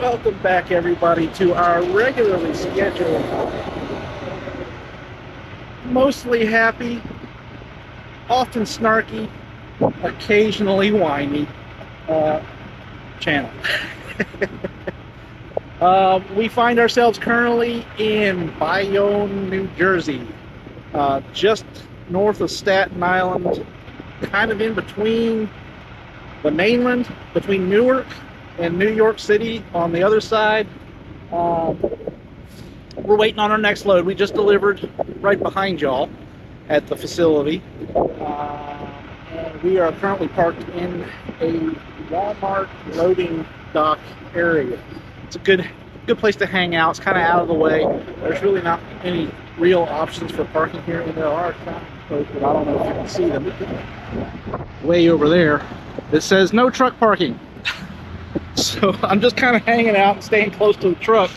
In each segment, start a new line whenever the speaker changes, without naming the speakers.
Welcome back, everybody, to our regularly scheduled, mostly happy, often snarky, occasionally whiny channel. We find ourselves currently in Bayonne, New Jersey, just north of Staten Island, kind of in between the mainland, between Newark and New York City on the other side. We're waiting on our next load. We just delivered right behind y'all at the facility. And we are currently parked in a Walmart loading dock area. It's a good place to hang out. It's kind of out of the way. There's really not any real options for parking here. And there are some folks, but I don't know if you can see them. Way over there, it says no truck parking. So I'm just kind of hanging out and staying close to the truck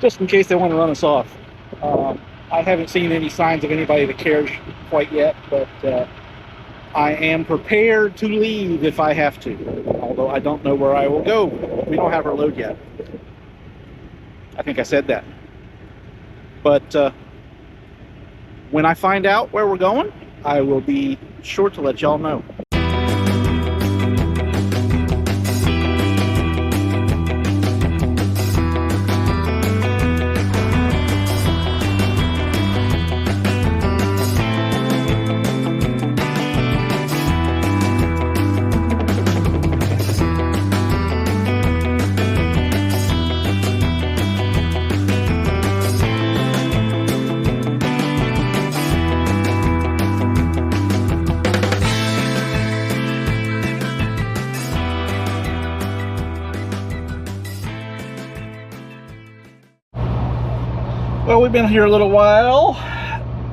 just in case they want to run us off. I haven't seen any signs of anybody that cares quite yet, but I am prepared to leave if I have to, although I don't know where I will go. We don't have our load yet. I think I said that. But when I find out where we're going, I will be sure to let y'all know. Well, we've been here a little while.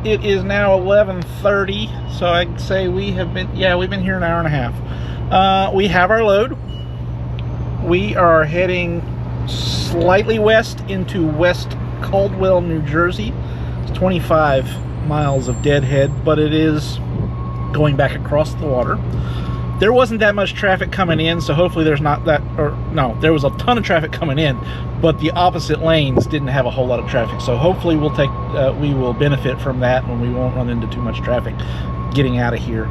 It is now 11:30, so I'd say we've been here an hour and a half. We have our load. We are heading slightly west into West Caldwell, New Jersey. It's 25 miles of deadhead, but it is going back across the water. There wasn't that much traffic coming in, so hopefully there's not that, or no, there was a ton of traffic coming in, but the opposite lanes didn't have a whole lot of traffic. So hopefully we will benefit from that, and we won't run into too much traffic getting out of here.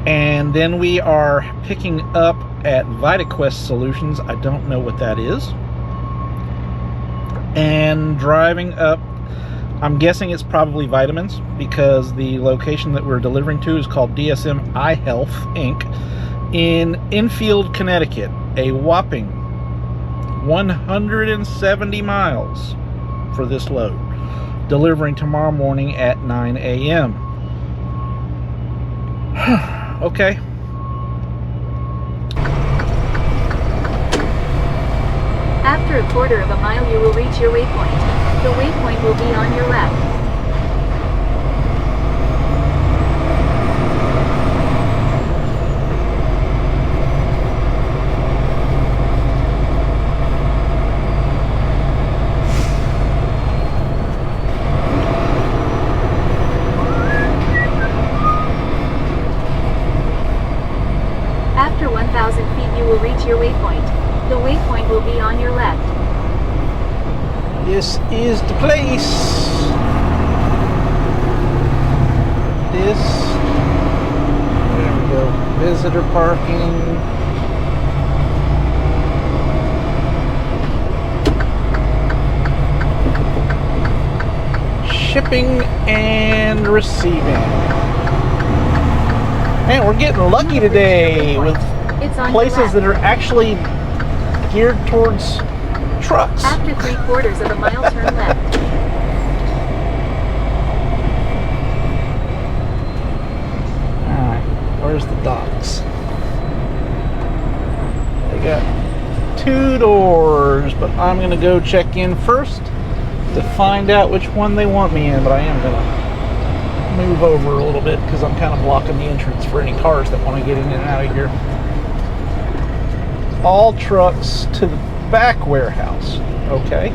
And then we are picking up at VitaQuest Solutions. I don't know what that is. And driving up, I'm guessing it's probably vitamins, because the location that we're delivering to is called DSM Eye Health Inc. in Enfield, Connecticut. A whopping 170 miles for this load. Delivering tomorrow morning at 9 a.m. Okay.
After a quarter of a mile, you will reach your waypoint. The waypoint will be on your left. After 1,000 feet, you will reach your waypoint. The waypoint will be on your left.
This is the place. There we go. Visitor parking. Shipping and receiving. Man, we're getting lucky today with places that are actually geared towards trucks.
After 3/4 of a mile, turn left.
Alright, where's the docks? They got 2 doors, but I'm going to go check in first to find out which one they want me in, but I am going to move over a little bit because I'm kind of blocking the entrance for any cars that want to get in and out of here. All trucks to the back warehouse. Okay.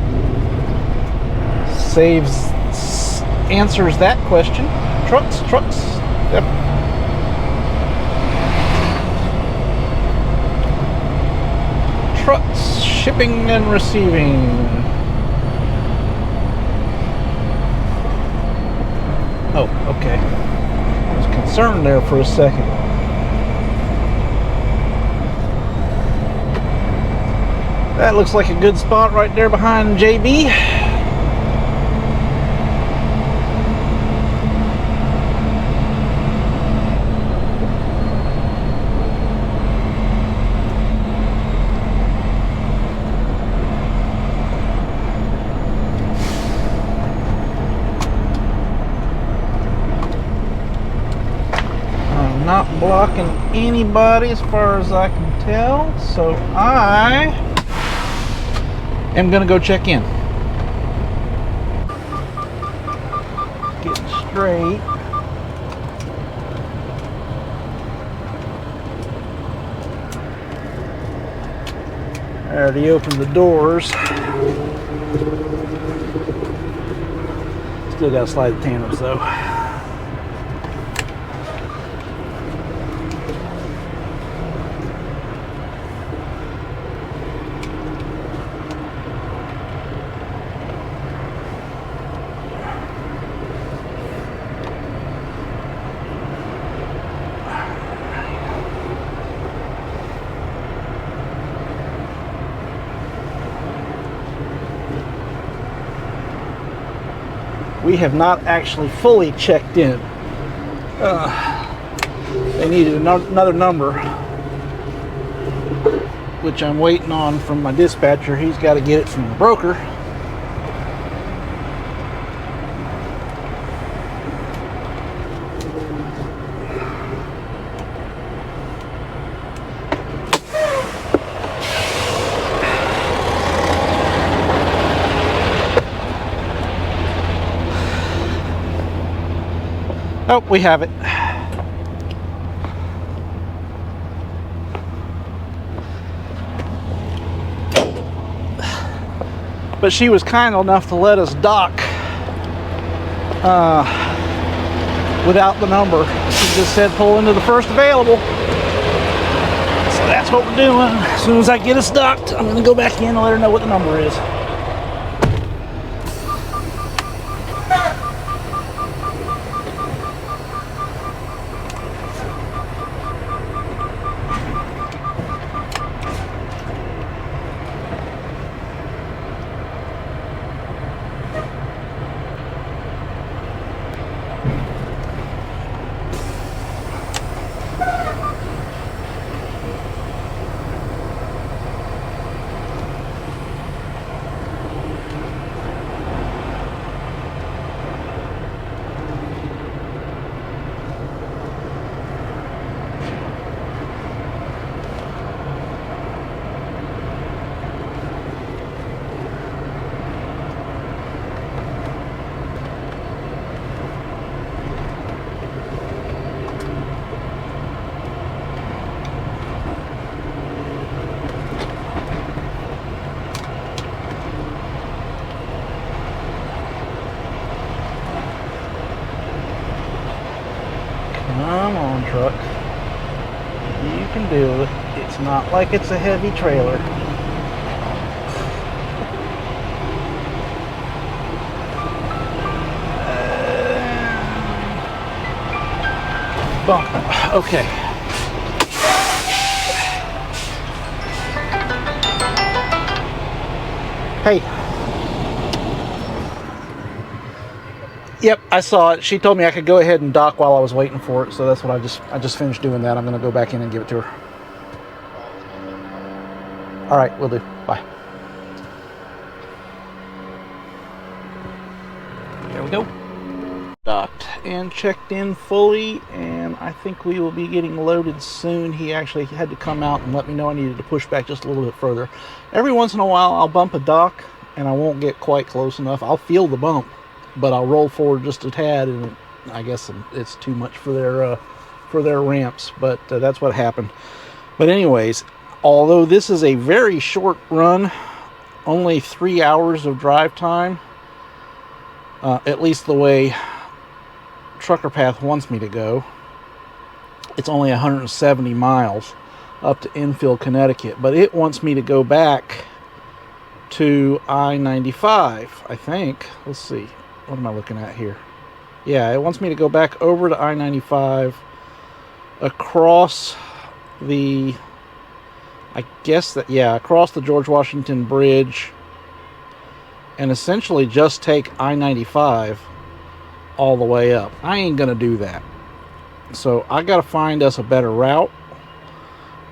Answers that question. Trucks. Yep. trucks, shipping and receiving. Oh, okay. I was concerned there for a second. That looks like a good spot right there behind JB. Not blocking anybody as far as I can tell, so I am gonna go check in. Getting straight. I already opened the doors. Still gotta slide the tandems though. We have not actually fully checked in. They needed another number, which I'm waiting on from my dispatcher. He's got to get it from the broker. Oh, we have it. But she was kind enough to let us dock without the number. She just said pull into the first available. So that's what we're doing. As soon as I get us docked, I'm going to go back in and let her know what the number is. Come on, truck. You can do it. It's not like it's a heavy trailer. Bump. Okay. Hey. Yep, I saw it. She told me I could go ahead and dock while I was waiting for it, so that's what I just finished doing that. I'm going to go back in and give it to her. All right, will do. Bye. There we go. Docked and checked in fully, and I think we will be getting loaded soon. He actually had to come out and let me know I needed to push back just a little bit further. Every once in a while, I'll bump a dock, and I won't get quite close enough. I'll feel the bump, but I'll roll forward just a tad, and I guess it's too much for their ramps, but that's what happened. But anyways, although this is a very short run, only 3 hours of drive time, at least the way Trucker Path wants me to go, it's only 170 miles. up to Enfield, Connecticut. But it wants me to go back to I-95, I think. Let's see. What am I looking at here? Yeah, it wants me to go back over to I-95 across the, I guess that, yeah, across the George Washington Bridge, and essentially just take I-95 all the way up. I ain't gonna do that. So I gotta find us a better route.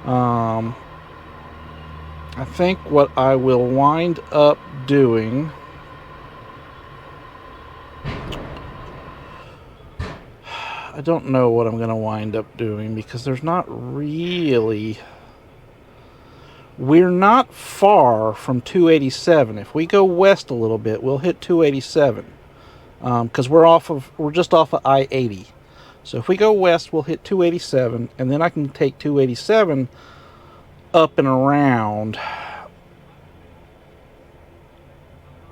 I think what I will wind up doing, I don't know what I'm gonna wind up doing, because there's not really, we're not far from 287. If we go west a little bit, we'll hit 287, because we're just off of I-80. So if we go west, we'll hit 287, and then I can take 287 up and around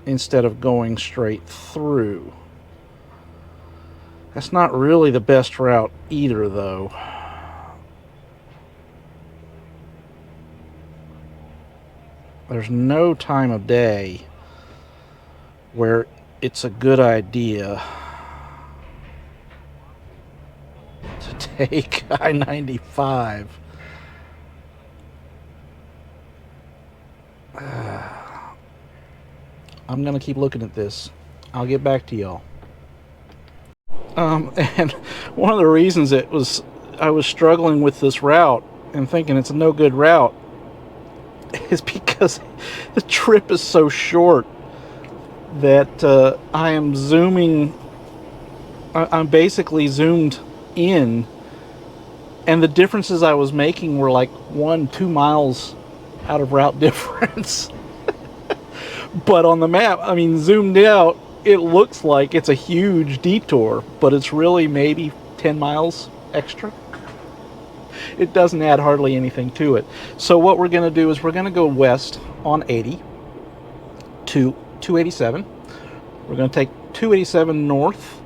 instead of going straight through. That's not really the best route either, though. There's no time of day where it's a good idea to take I-95. I'm gonna keep looking at this. I'll get back to y'all. And one of the reasons I was struggling with this route and thinking it's a no good route is because the trip is so short that I am zooming. I'm basically zoomed in, and the differences I was making were like 1-2 miles out of route difference. But on the map, I mean, zoomed out, it looks like it's a huge detour, but it's really maybe 10 miles extra. It doesn't add hardly anything to it. So what we're going to do is we're going to go west on 80 to 287. We're going to take 287 north,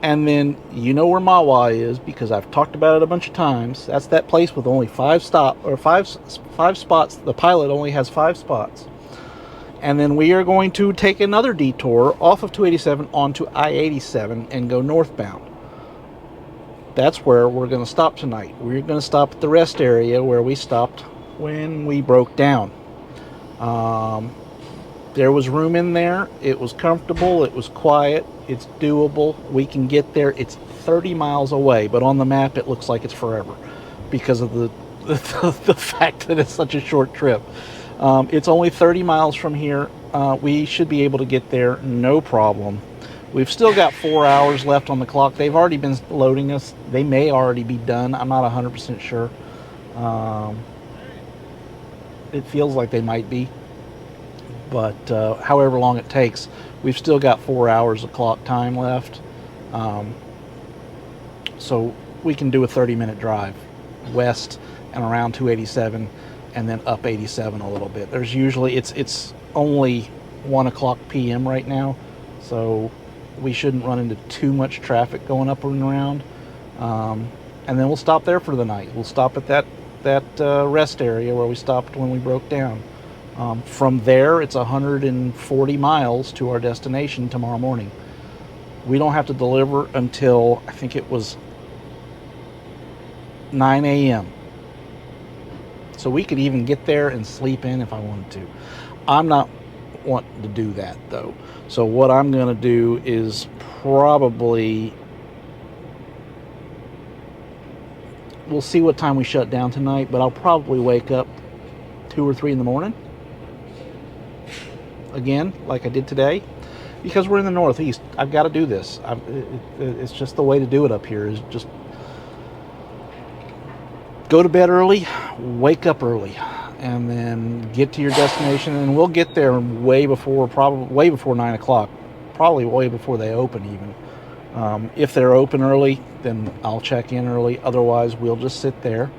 and then you know where Mawa is, because I've talked about it a bunch of times. That's that place with only five spots. The pilot only has 5 spots. And then we are going to take another detour off of 287 onto I-87 and go northbound. That's where we're going to stop tonight. We're going to stop at the rest area where we stopped when we broke down. There was room in there. It was comfortable. It was quiet. It's doable. We can get there. It's 30 miles away, but on the map it looks like it's forever because of the fact that it's such a short trip. It's only 30 miles from here. We should be able to get there, no problem. We've still got 4 hours left on the clock. They've already been loading us. They may already be done. I'm not 100% sure. It feels like they might be. But however long it takes, we've still got 4 hours of clock time left. So we can do a 30-minute drive west and around 287. And then up 87 a little bit. There's usually, it's only 1 o'clock p.m. right now, so we shouldn't run into too much traffic going up and around. And then we'll stop there for the night. We'll stop at that rest area where we stopped when we broke down. From there, it's 140 miles to our destination tomorrow morning. We don't have to deliver until, I think it was 9 a.m. So we could even get there and sleep in if I wanted to. I'm not wanting to do that, though. So what I'm going to do is probably, we'll see what time we shut down tonight, but I'll probably wake up 2 or 3 in the morning. Again, like I did today. Because we're in the Northeast. I've got to do this. It's just the way to do it up here, is just go to bed early, wake up early, and then get to your destination. And we'll get there probably way before 9 o'clock, probably way before they open even. If they're open early, then I'll check in early. Otherwise, we'll just sit there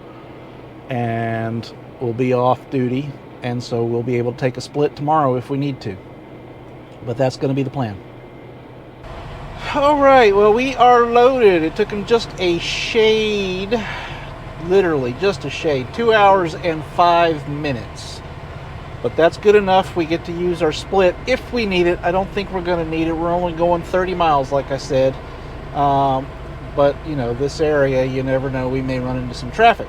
and we'll be off duty. And so we'll be able to take a split tomorrow if we need to. But that's going to be the plan. All right, well, we are loaded. It took them just a shade literally just a shade. 2 hours and 5 minutes. But that's good enough. We get to use our split if we need it. I don't think we're going to need it. We're only going 30 miles, like I said. But, you know, this area, you never know. We may run into some traffic.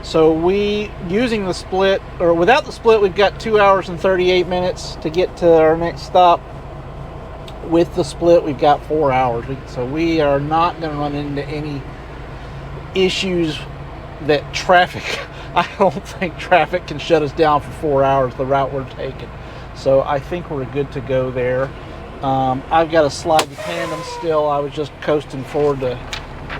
So using the split, or without the split, we've got 2 hours and 38 minutes to get to our next stop. With the split, we've got 4 hours. So we are not going to run into any issues that traffic... I don't think traffic can shut us down for 4 hours, the route we're taking. So I think we're good to go there. I've got a slide tandem still. I was just coasting forward to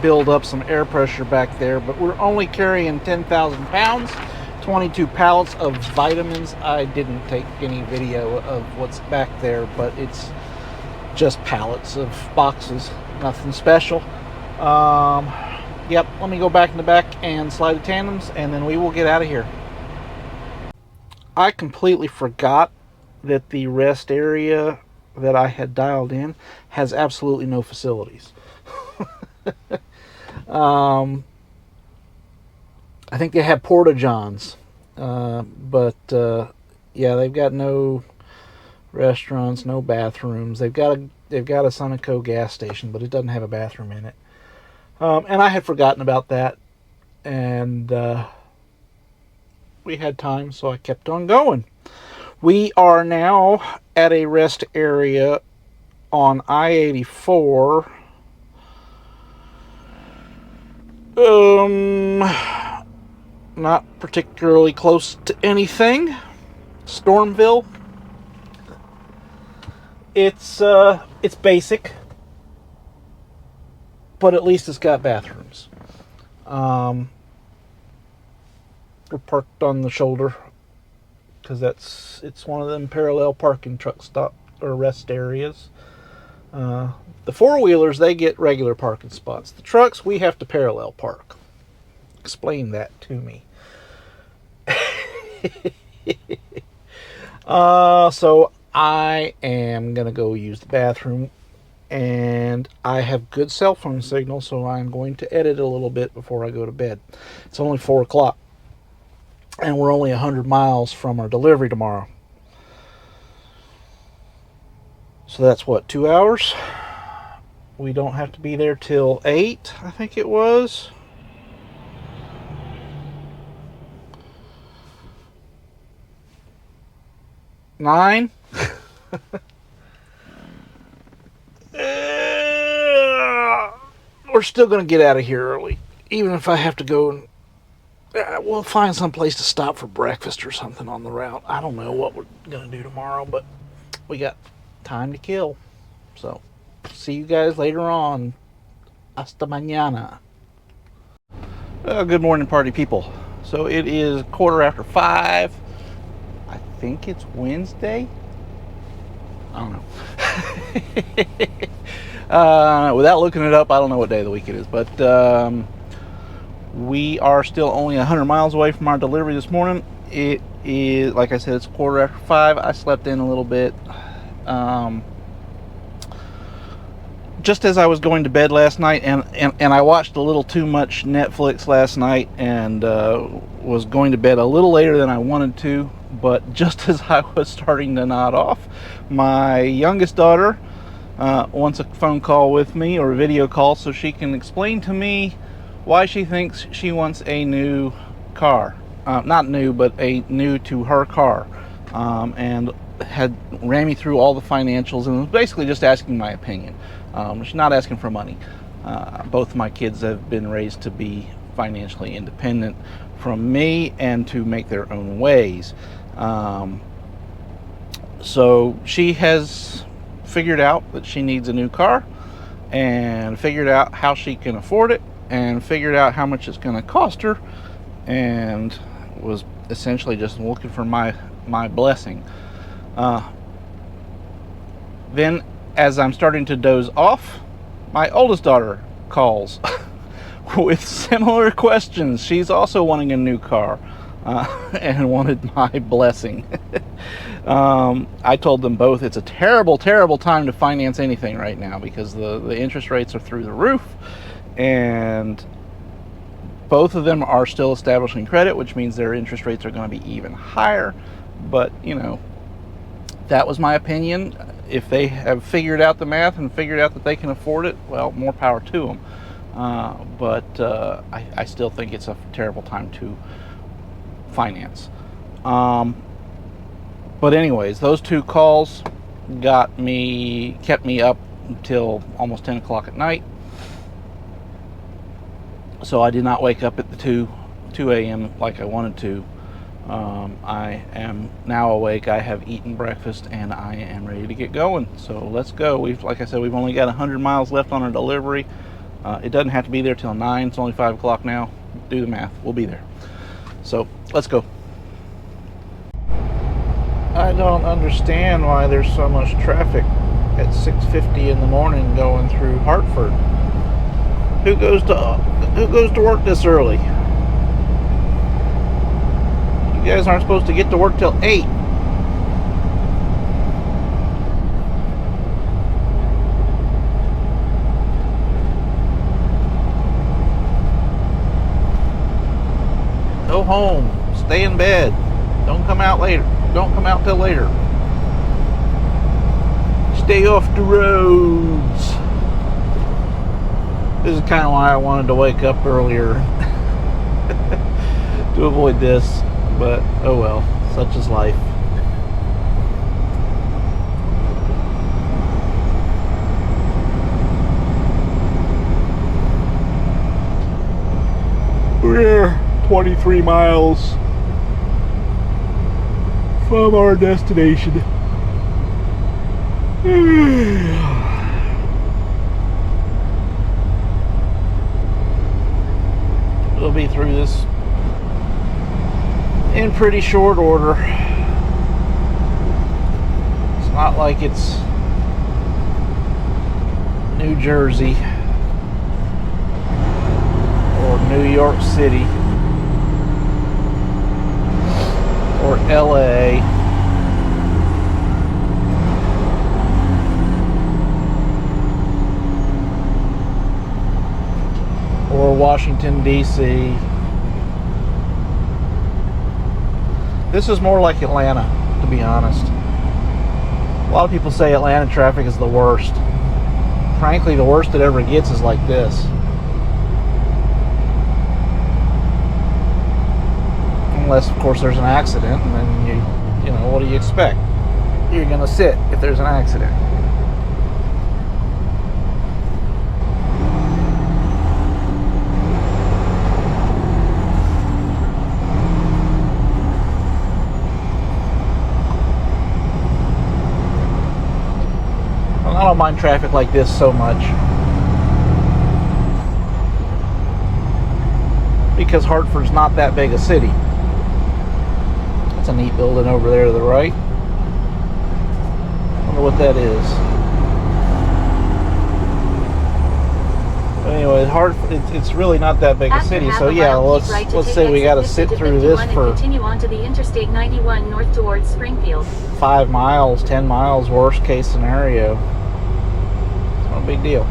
build up some air pressure back there. But we're only carrying 10,000 pounds, 22 pallets of vitamins. I didn't take any video of what's back there, but it's just pallets of boxes. Nothing special. Yep, let me go back in the back and slide the tandems, and then we will get out of here. I completely forgot that the rest area that I had dialed in has absolutely no facilities. I think they have porta-johns, but yeah, they've got no restaurants, no bathrooms. They've got a Sunoco gas station, but it doesn't have a bathroom in it. And I had forgotten about that, and we had time, so I kept on going. We are now at a rest area on I-84. Not particularly close to anything. Stormville. It's basic, but at least it's got bathrooms. We're parked on the shoulder because it's one of them parallel parking truck stop or rest areas. The four-wheelers, they get regular parking spots. The trucks, we have to parallel park. Explain that to me. So I am gonna go use the bathroom, and I have good cell phone signal, so I'm going to edit a little bit before I go to bed. It's only 4 o'clock, and we're only 100 miles from our delivery tomorrow. So that's what, 2 hours? We don't have to be there till 8, I think it was. Nine. We're still going to get out of here early, even if I have to go and we'll find some place to stop for breakfast or something on the route. I don't know what we're going to do tomorrow, but we got time to kill. So, see you guys later on. Hasta mañana. Good morning, party people. So it is 5:15. I think it's Wednesday. I don't know. Without looking it up, I don't know what day of the week it is. But we are still only 100 miles away from our delivery this morning. It is, like I said, it's 5:15. I slept in a little bit. Just as I was going to bed last night, and I watched a little too much Netflix last night, and was going to bed a little later than I wanted to. But just as I was starting to nod off, my youngest daughter wants a phone call with me, or a video call, so she can explain to me why she thinks she wants a new car. Not new, but a new to her car. And ran me through all the financials, and was basically just asking my opinion. She's not asking for money. Both of my kids have been raised to be financially independent from me and to make their own ways. So she has figured out that she needs a new car, and figured out how she can afford it, and figured out how much it's going to cost her, and was essentially just looking for my blessing. Then, as I'm starting to doze off, my oldest daughter calls with similar questions. She's also wanting a new car, and wanted my blessing. I told them both it's a terrible, terrible time to finance anything right now, because the interest rates are through the roof, and
Both of them are still establishing credit, which means their interest rates are going to be even higher. But, you know, that was my opinion. If they have figured out the math and figured out that they can afford it, well, more power to them. But I still think it's a terrible time to finance. But anyways, those two calls kept me up until almost 10 o'clock at night. So I did not wake up at the 2 a.m. like I wanted to. I am now awake. I have eaten breakfast and I am ready to get going. So let's go. Like I said, we've only got 100 miles left on our delivery. It doesn't have to be there till 9. It's only 5 o'clock now. Do the math. We'll be there. So let's go. I don't understand why there's so much traffic at 6:50 in the morning going through Hartford. Who goes to work this early? You guys aren't supposed to get to work till 8. Go home. Stay in bed. Don't come out later. Don't come out till later. Stay off the roads. This is kind of why I wanted to wake up earlier to avoid this, but oh well, such is life. We're 23 miles from our destination. We'll be through this in pretty short order. It's not like it's New Jersey or New York City or LA. Or Washington, D.C. This is more like Atlanta, to be honest. A lot of people say Atlanta traffic is the worst. Frankly, the worst it ever gets is like this. Unless, of course, there's an accident, and then you know, what do you expect? You're going to sit if there's an accident. I don't mind traffic like this so much because Hartford's not that big a city. That's a neat building over there to the right. Wonder what that is. But anyway, Hartford, it's really not that big a city. So yeah, let's say we got to sit through this for
continue on to the Interstate 91 north towards Springfield.
5 miles, 10 miles, worst case scenario. No big deal.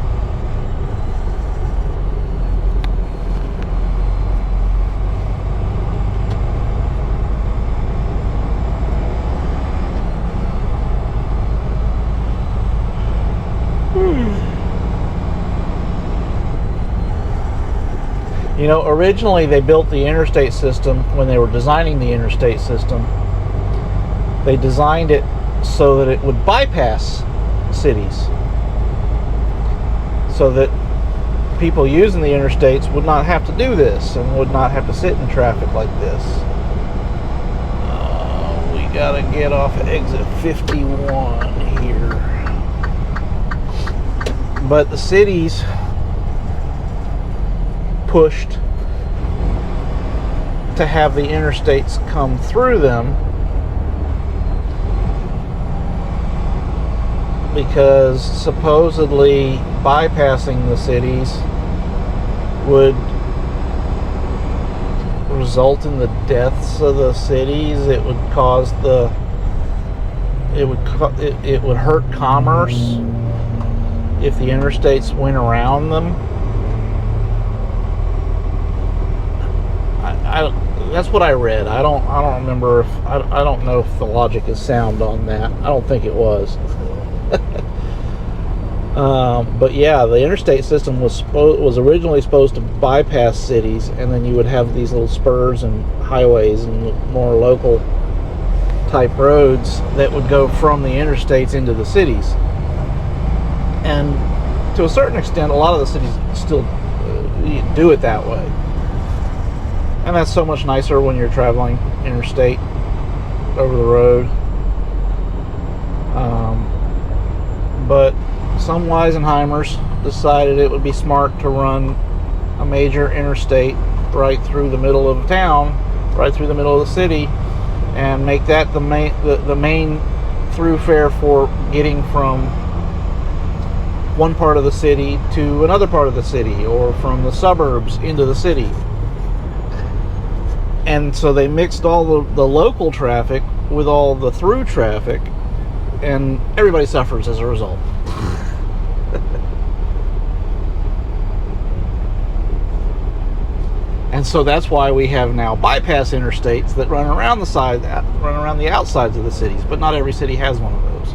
You know, originally they built the interstate system, when they were designing the interstate system, they designed it so that it would bypass cities, so that people using the interstates would not have to do this and would not have to sit in traffic like this. We gotta get off at exit 51 here. But the cities pushed to have the interstates come through them because supposedly bypassing the cities would result in the deaths of the cities. It would cause it would hurt commerce if the interstates went around them. That's what I read. I don't remember if I don't know if the logic is sound on that. I don't think it was. But yeah, the interstate system was originally supposed to bypass cities, and then you would have these little spurs and highways and more local type roads that would go from the interstates into the cities. And to a certain extent, a lot of the cities still do it that way. And that's so much nicer when you're traveling interstate over the road. But some Weisenheimers decided it would be smart to run a major interstate right through the middle of town, right through the middle of the city, and make that the main thoroughfare for getting from one part of the city to another part of the city, or from the suburbs into the city. And so they mixed all the local traffic with all the through traffic, and everybody suffers as a result. And so that's why we have now bypass interstates that run around the outsides of the cities, but not every city has one of those.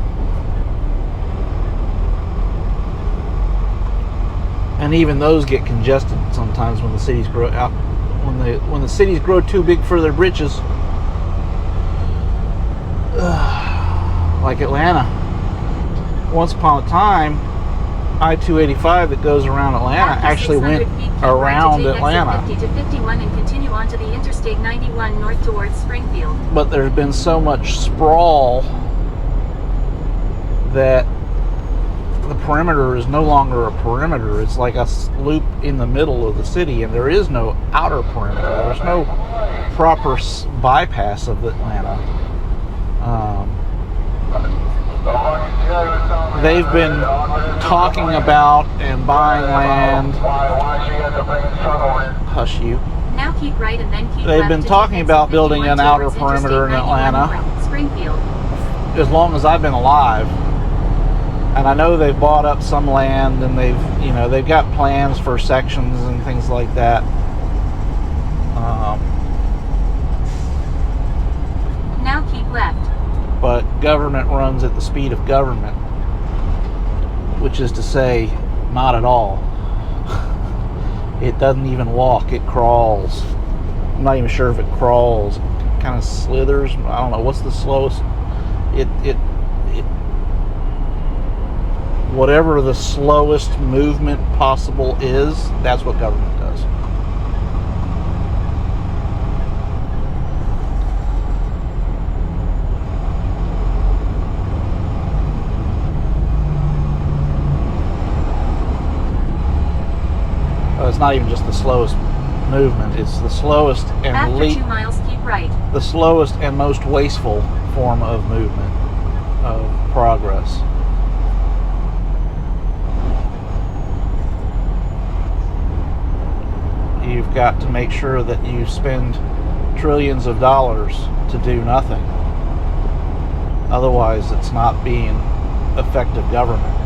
And even those get congested sometimes when the cities grow out, when the cities grow too big for their britches. Like Atlanta. Once upon a time, I-285 that goes around Atlanta actually went around Atlanta.
50 to 51 and continue on to the Interstate 91 north towards Springfield.
But there's been so much sprawl that the perimeter is no longer a perimeter. It's like a loop in the middle of the city, and there is no outer perimeter. There's no proper bypass of Atlanta. They've been talking about and buying land. Hush you.
Now keep right and then keep
They've been talking about building an outer perimeter in Atlanta
Springfield.
as long as I've been alive. And I know they've bought up some land, and they've got plans for sections and things like that.
Now keep left.
But government runs at the speed of government, which is to say, not at all. It doesn't even walk, it crawls. I'm not even sure if it crawls. It kind of slithers. I don't know, what's the slowest? Whatever the slowest movement possible is, that's what government does. It's not even just the slowest movement, it's the slowest and
After 2 miles, keep right.
The slowest and most wasteful form of movement, of progress. You've got to make sure that you spend trillions of dollars to do nothing. Otherwise, it's not being effective government.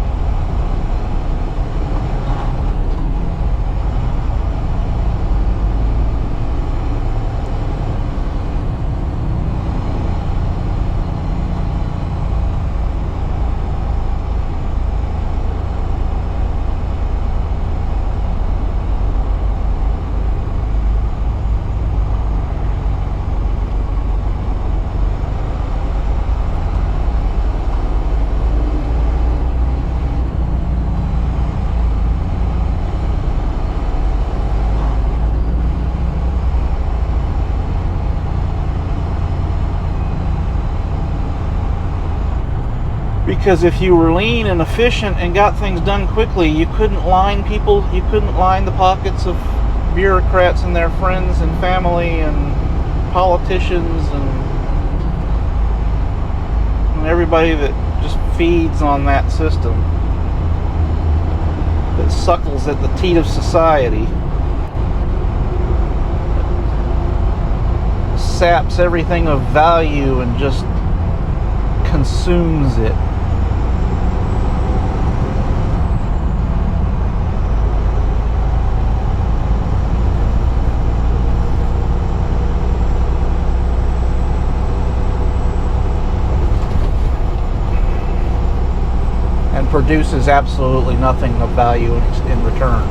Because if you were lean and efficient and got things done quickly, you couldn't line people, you couldn't line the pockets of bureaucrats and their friends and family and politicians and everybody that just feeds on that system, that suckles at the teat of society, saps everything of value and just consumes it. and produces absolutely nothing of value in return.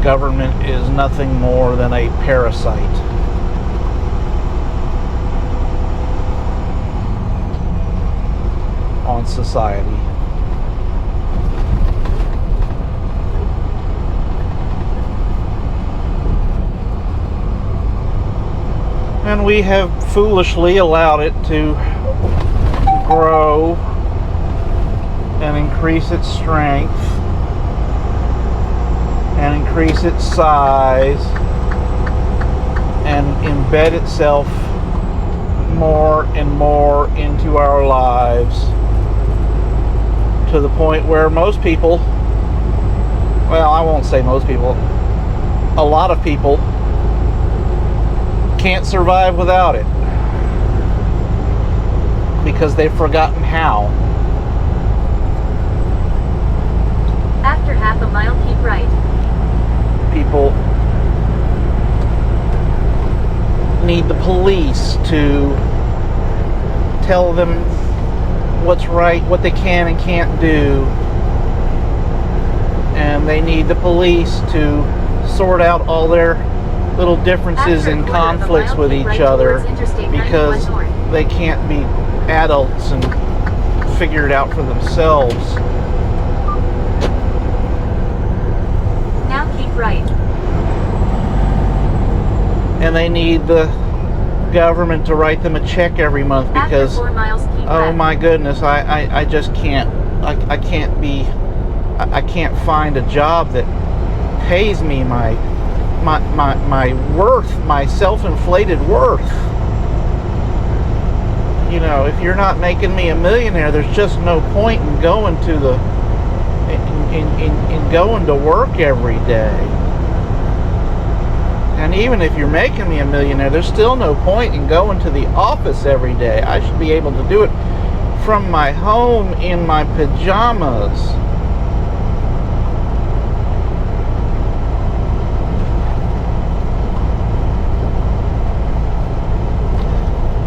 Government is nothing more than a parasite. On society. And we have foolishly allowed it to grow and increase its strength and increase its size and embed itself more and more into our lives, to the point where most people, well, I won't say most people, a lot of people can't survive without it because they've forgotten how.
After half a mile, keep right.
People need the police to tell them what's right, what they can and can't do, and they need the police to sort out all their little differences and conflicts with each other, because they can't be adults and figure it out for themselves.
Now keep right.
And they need the government to write them a check every month, because
After 4 miles, keep
oh
left.
my goodness, I just can't, I can't find a job that pays me my worth, my self-inflated worth. You know, if you're not making me a millionaire, there's just no point in going to the in going to work every day. And even if you're making me a millionaire, there's still no point in going to the office every day. I should be able to do it from my home in my pajamas.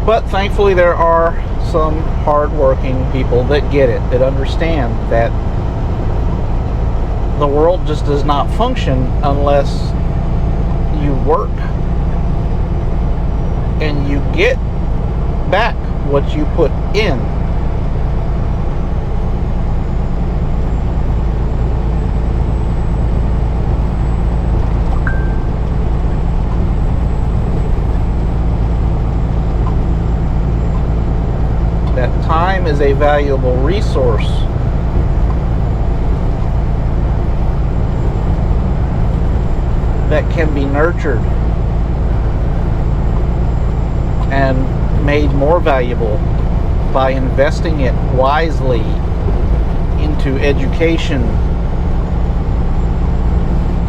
But thankfully there are some hard-working people that get it, that understand that the world just does not function unless you work and you get back what you put in. That time is a valuable resource. That can be nurtured and made more valuable by investing it wisely into education,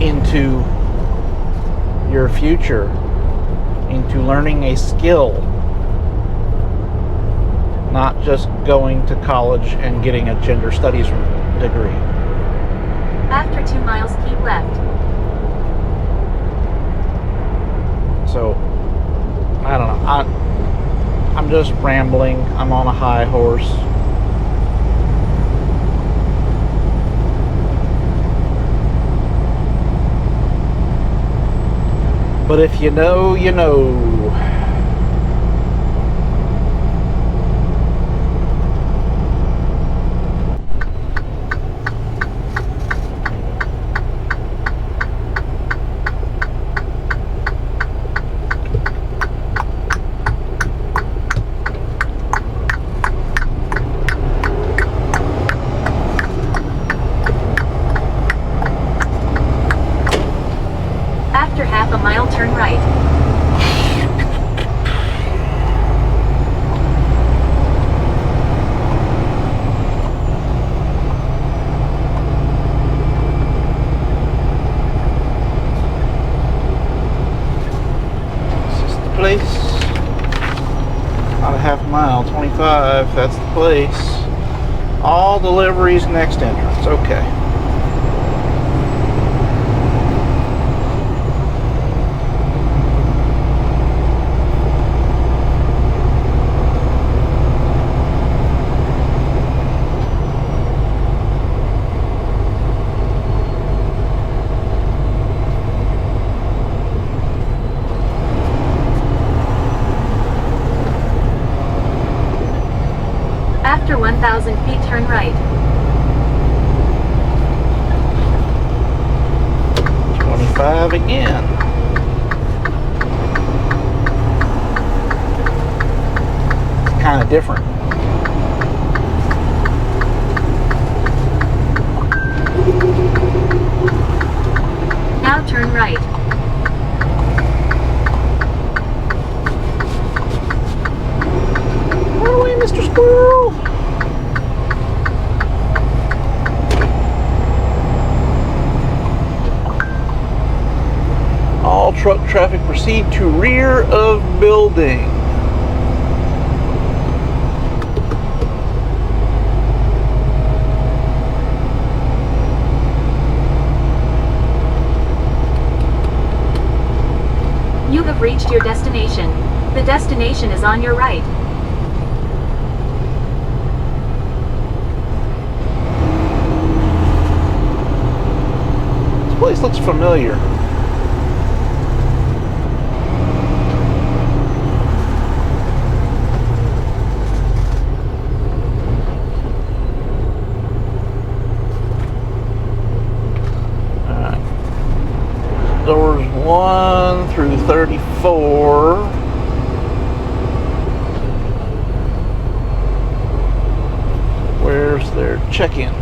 into your future, into learning a skill, not just going to college and getting a gender studies degree.
After 2 miles, keep left.
So, I don't know. I'm just rambling. I'm on a high horse. But if you know, you know.
After half a mile, turn right.
This is the place. Not a half mile, 25. That's the place. All deliveries, next entrance. Okay. drive again. It's kind of different.
Now turn right.
Run away, Mr. Squirrel! All truck traffic proceed to rear of building.
You have reached your destination. The destination is on your right.
This place looks familiar. Doors 1 through 34. Where's their check-in?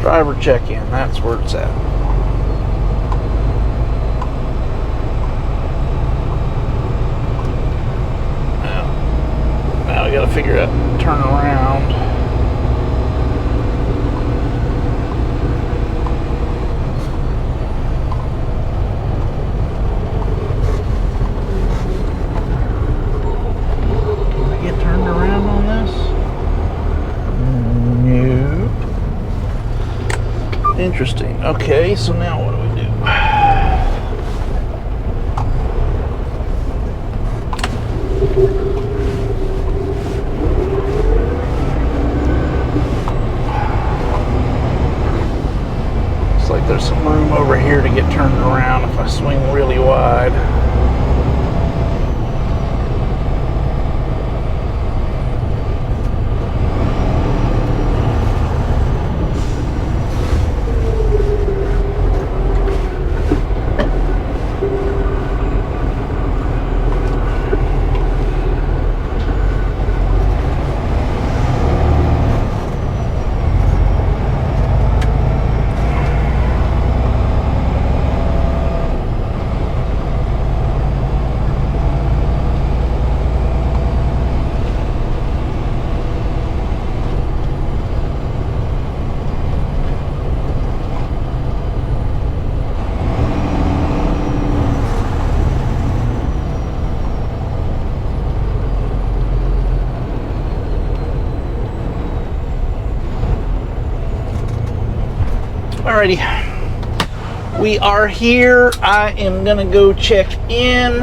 Driver check-in, that's where it's at. Now we gotta figure out turn around. Interesting. Okay, so now what do we do? Looks like there's some room over here to get turned around if I swing really wide. Alrighty, we are here. I am gonna go check in.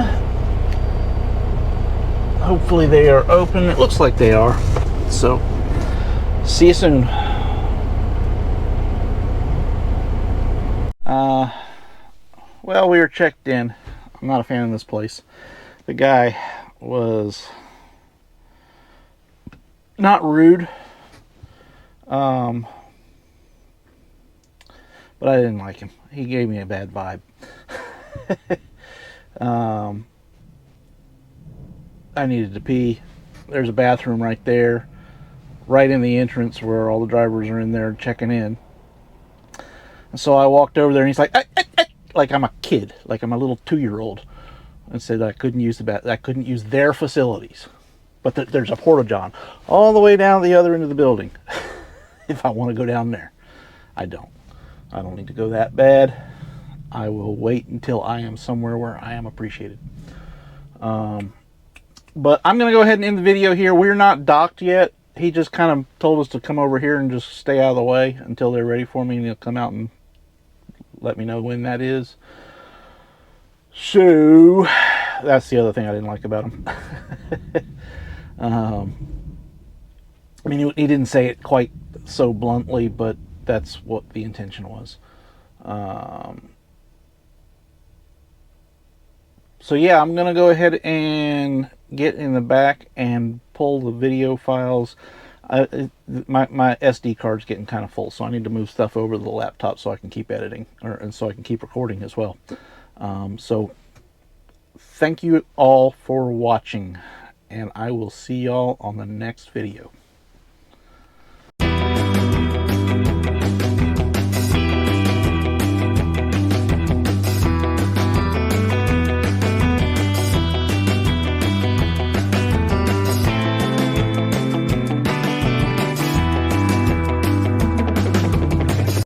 Hopefully they are open. It looks like they are. So, see you soon. Well, we were checked in. I'm not a fan of this place. The guy was not rude. But I didn't like him. He gave me a bad vibe. I needed to pee. There's a bathroom right there, right in the entrance where all the drivers are in there checking in. And so I walked over there, and he's like, like I'm a kid, like I'm a little 2-year-old, and said I couldn't use I couldn't use their facilities, but there's a porta-john all the way down the other end of the building. If I want to go down there, I don't need to go that bad. I will wait until I am somewhere where I am appreciated. But I'm going to go ahead and end the video here. We're not docked yet. He just kind of told us to come over here and just stay out of the way until they're ready for me, and he'll come out and let me know when that is. So, that's the other thing I didn't like about him. I mean, he didn't say it quite so bluntly, but that's what the intention was. So yeah, I'm gonna go ahead and get in the back and pull the video files. My SD card's getting kind of full, so I need to move stuff over to the laptop so I can keep editing, and so I can keep recording as well. So thank you all for watching, and I will see y'all on the next video.